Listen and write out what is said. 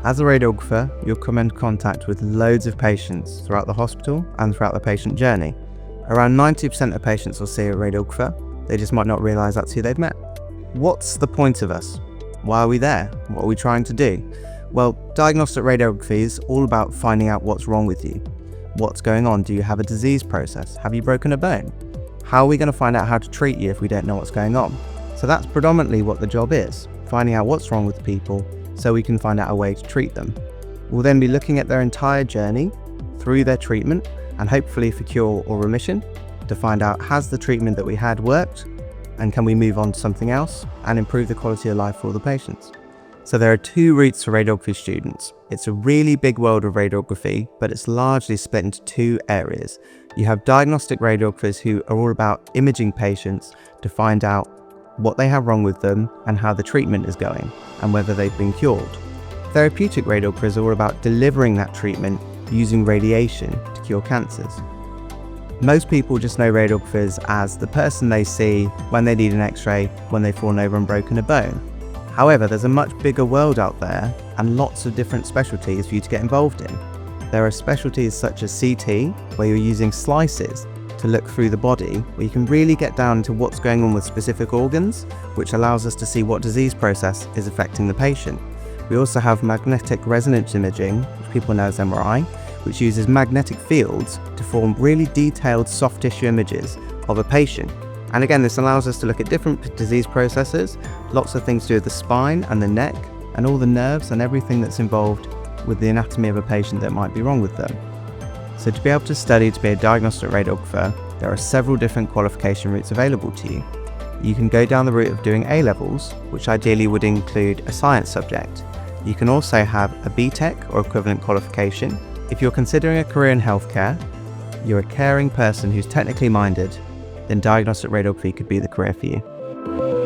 As a radiographer, you'll come in contact with loads of patients throughout the hospital and throughout the patient journey. Around 90% of patients will see a radiographer, they just might not realise that's who they've met. What's the point of us? Why are we there? What are we trying to do? Well, diagnostic radiography is all about finding out what's wrong with you. What's going on? Do you have a disease process? Have you broken a bone? How are we going to find out how to treat you if we don't know what's going on? So that's predominantly what the job is, finding out what's wrong with people so we can find out a way to treat them. We'll then be looking at their entire journey through their treatment and hopefully for cure or remission to find out, has the treatment that we had worked, and can we move on to something else and improve the quality of life for all the patients. So there are two routes for radiography students. It's a really big world of radiography, but it's largely split into two areas. You have diagnostic radiographers who are all about imaging patients to find out what they have wrong with them and how the treatment is going and whether they've been cured. Therapeutic radiographers are all about delivering that treatment using radiation to cure cancers. Most people just know radiographers as the person they see when they need an x-ray, when they've fallen over and broken a bone. However, there's a much bigger world out there and lots of different specialties for you to get involved in. There are specialties such as CT, where you're using slices to look through the body, where you can really get down to what's going on with specific organs, which allows us to see what disease process is affecting the patient. We also have magnetic resonance imaging, which people know as MRI, which uses magnetic fields to form really detailed soft tissue images of a patient. And again, this allows us to look at different disease processes, lots of things to do with the spine and the neck, and all the nerves and everything that's involved with the anatomy of a patient that might be wrong with them. So to be able to study to be a diagnostic radiographer, there are several different qualification routes available to you. You can go down the route of doing A-levels, which ideally would include a science subject. You can also have a BTEC or equivalent qualification. If you're considering a career in healthcare, you're a caring person who's technically minded, then diagnostic radiography could be the career for you.